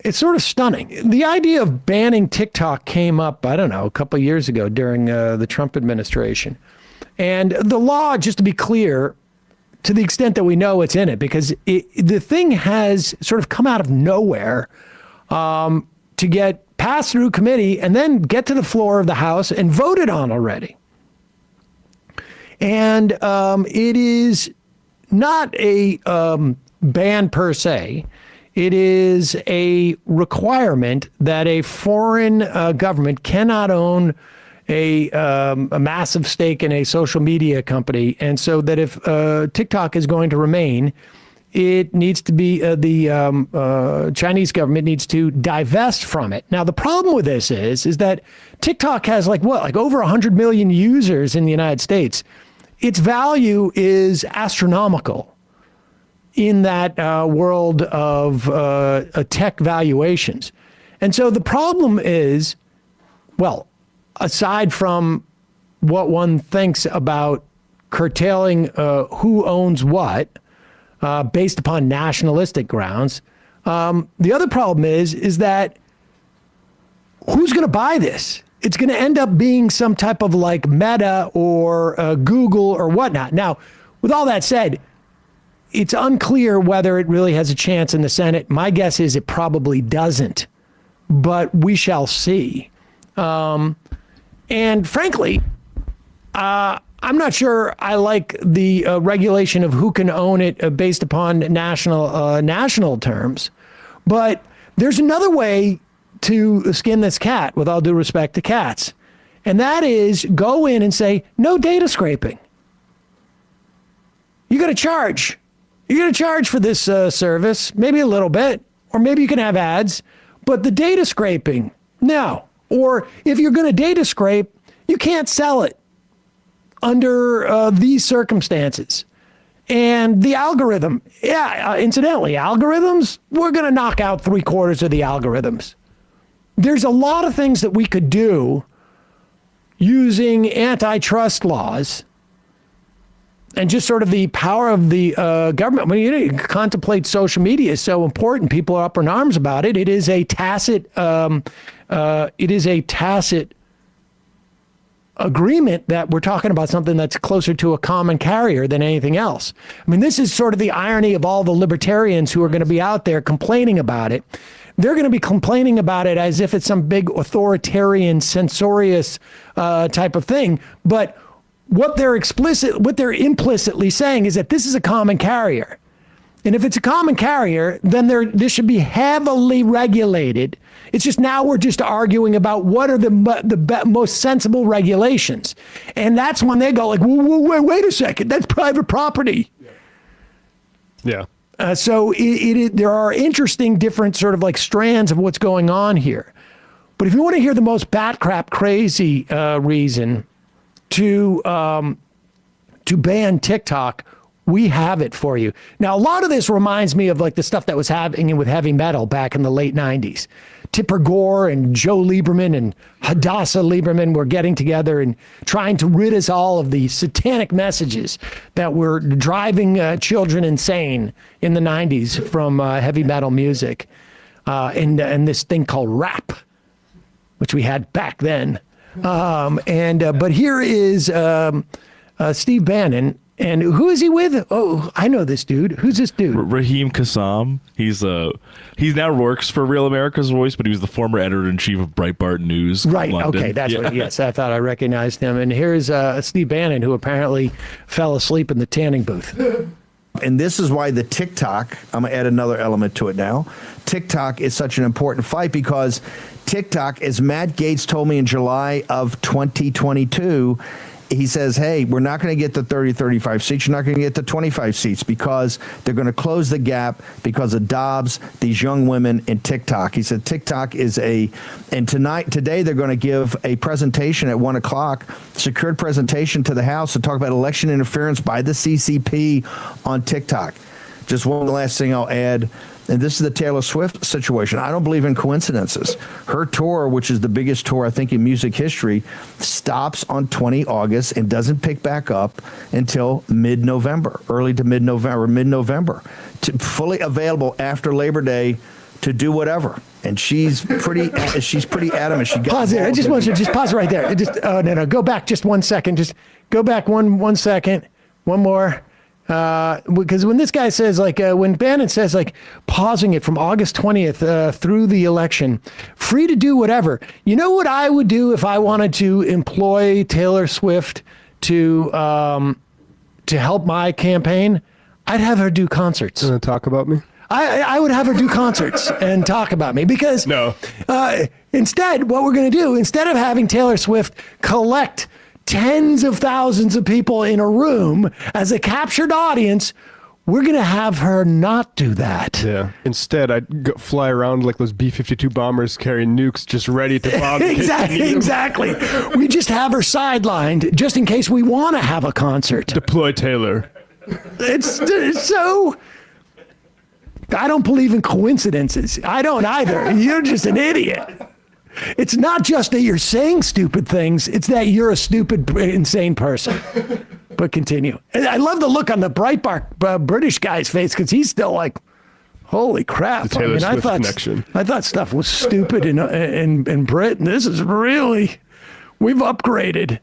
it's sort of stunning. The idea of banning TikTok came up, I don't know, a couple of years ago during the Trump administration. And the law, just to be clear, to the extent that we know it's in it, because the thing has sort of come out of nowhere to get passed through committee and then get to the floor of the House and voted on already. And it is not a ban per se. It is a requirement that a foreign government cannot own a massive stake in a social media company. And so that if TikTok is going to remain, it needs to be the Chinese government needs to divest from it. Now, the problem with this is that TikTok has like over 100 million users in the United States. Its value is astronomical in that world of tech valuations. And so the problem is, well, aside from what one thinks about curtailing who owns what based upon nationalistic grounds, the other problem is that who's going to buy this? It's going to end up being some type of like Meta or Google or whatnot. Now, with all that said, it's unclear whether it really has a chance in the Senate. My guess is it probably doesn't, but we shall see. And frankly, I'm not sure I like the regulation of who can own it based upon national terms. But there's another way to skin this cat, with all due respect to cats. And that is go in and say, no data scraping. You got to charge. You're going to charge for this service, maybe a little bit, or maybe you can have ads, but the data scraping, no. Or if you're going to data scrape, you can't sell it under these circumstances. And the algorithm, incidentally, algorithms, we're going to knock out 3/4 of the algorithms. There's a lot of things that we could do using antitrust laws and just sort of the power of the government. When you contemplate social media is so important, people are up in arms about it. It is a tacit agreement that we're talking about something that's closer to a common carrier than anything else. I mean, this is sort of the irony of all the libertarians who are going to be out there complaining about it. They're going to be complaining about it as if it's some big authoritarian, censorious type of thing. But what they're implicitly saying is that this is a common carrier. And if it's a common carrier, then this should be heavily regulated. It's just now we're just arguing about what are the most sensible regulations. And that's when they go like, wait a second, that's private property. Yeah. So there are interesting different sort of like strands of what's going on here. But if you want to hear the most bat crap crazy reason to ban TikTok, we have it for you. Now, a lot of this reminds me of like the stuff that was happening with heavy metal back in the late 90s. Tipper Gore and Joe Lieberman and Hadassah Lieberman were getting together and trying to rid us all of the satanic messages that were driving children insane in the 90s from heavy metal music and this thing called rap, which we had back then. But here is Steve Bannon. And who is he with? Oh, I know this dude. Who's this dude? Raheem Kassam. He now works for Real America's Voice, but he was the former editor-in-chief of Breitbart News. Right. London. Okay. That's what. Yes, I thought I recognized him. And here's Steve Bannon, who apparently fell asleep in the tanning booth. And this is why the TikTok, I'm going to add another element to it now. TikTok is such an important fight because TikTok, as Matt Gaetz told me in July of 2022, he says, hey, we're not going to get the 30, 35 seats. You're not going to get the 25 seats because they're going to close the gap because of Dobbs, these young women, and TikTok. He said TikTok is and today they're going to give a presentation at 1 o'clock, secured presentation to the House to talk about election interference by the CCP on TikTok. Just one last thing I'll add. And this is the Taylor Swift situation. I don't believe in coincidences. Her tour, which is the biggest tour, I think, in music history, stops on 20 August and doesn't pick back up until mid-November, early to mid-November, fully available after Labor Day to do whatever. And she's pretty adamant. She got Pause there. I involved just in- want you to just pause right there. No. Go back just 1 second. Just go back one second. One more. Because when this guy says, like, when Bannon says, like, pausing it from August 20th through the election, free to do whatever. You know what I would do if I wanted to employ Taylor Swift to help my campaign? I'd have her do concerts. Talk about me? I would have her do concerts and talk about me because No. Instead, what we're going to do, instead of having Taylor Swift collect tens of thousands of people in a room as a captured audience, we're going to have her not do that. Yeah. Instead, I'd fly around like those B-52 bombers carrying nukes just ready to bomb. Exactly. We just have her sidelined just in case we want to have a concert. Deploy Taylor. It's so... I don't believe in coincidences. I don't either. You're just an idiot. It's not just that you're saying stupid things. It's that you're a stupid, insane person. But continue. And I love the look on the Breitbart British guy's face because he's still like, holy crap. The Taylor Swift thought, connection. I thought stuff was stupid in Britain. This is really, we've upgraded.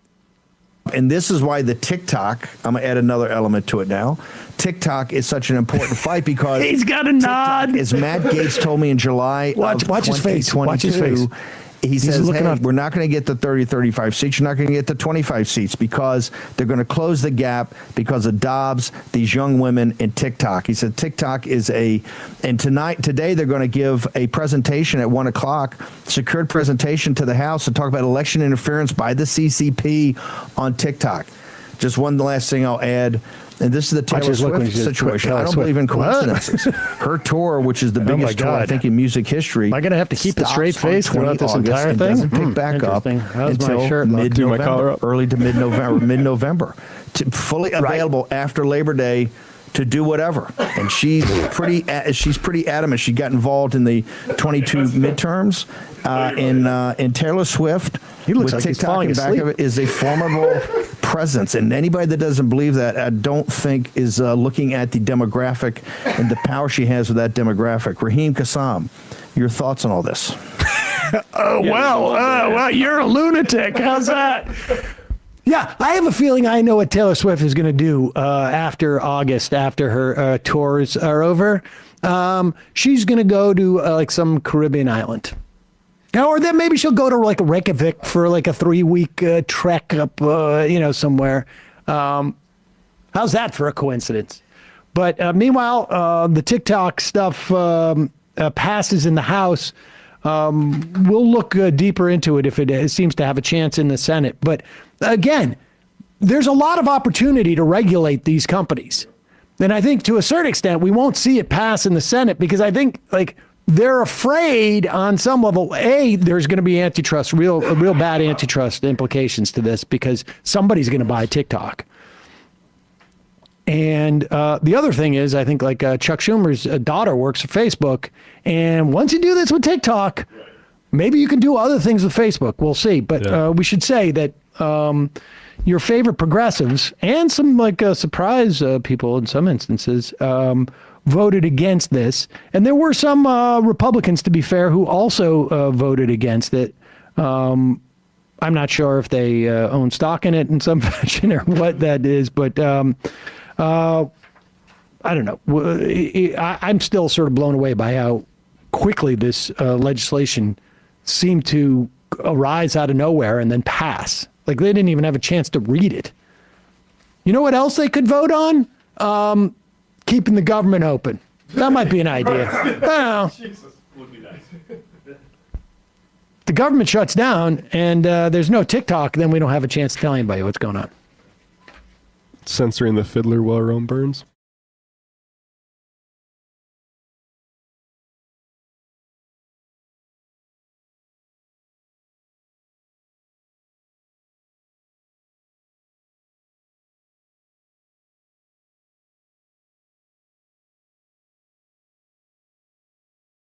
And this is why the TikTok, I'm going to add another element to it now. TikTok is such an important fight because He's got a nod. as Matt Gaetz told me in July Watch his face. Watch his face. He says, looking hey, up. we're not going to get the 30, 35 seats. You're not going to get the 25 seats because they're going to close the gap because of Dobbs, these young women, and TikTok. He said TikTok is and today they're going to give a presentation at 1 o'clock, secured presentation to the House to talk about election interference by the CCP on TikTok. Just one last thing I'll add. And this is the Taylor his look when Swift he says situation. Taylor I don't Swift. believe in What? coincidences. Her tour, which is the my biggest tour, I God. think, in music history. Am I going to have to keep a stops straight on face 20 throughout this August entire and thing? doesn't pick back up Interesting. How's my until shirt look? Do my collar mid-November, up? early to mid-November. Fully available after Labor Day to do whatever. And she's pretty adamant. She got involved in the 22 midterms. In Taylor Swift, He looks with like he's TikTok falling in back asleep. of it, is a formidable presence. And anybody that doesn't believe that, I don't think is looking at the demographic and the power she has with that demographic. Raheem Kassam, your thoughts on all this? Well, you're a lunatic. How's that? Yeah, I have a feeling I know what Taylor Swift is going to do after August, after her tours are over. She's going to go to like some Caribbean island. Or then maybe she'll go to like Reykjavik for like a 3-week trek up, somewhere. How's that for a coincidence? But meanwhile, the TikTok stuff passes in the House. We'll look deeper into it if it seems to have a chance in the Senate. But again, there's a lot of opportunity to regulate these companies. And I think to a certain extent, we won't see it pass in the Senate because I think they're afraid on some level, there's going to be antitrust, real bad antitrust implications to this because somebody's going to buy TikTok. And the other thing is, I think Chuck Schumer's daughter works for Facebook. And once you do this with TikTok, maybe you can do other things with Facebook. We'll see. But we should say that your favorite progressives and some surprise people in some instances voted against this. And there were some Republicans, to be fair, who also voted against it. I'm not sure if they own stock in it in some fashion or what that is, but I don't know. I'm still sort of blown away by how quickly this legislation seemed to arise out of nowhere and then pass. Like they didn't even have a chance to read it. You know what else they could vote on? Keeping the government open. That might be an idea. I don't know. Would be nice. The government shuts down and there's no TikTok, then we don't have a chance to tell anybody what's going on. Censoring the fiddler while Rome burns.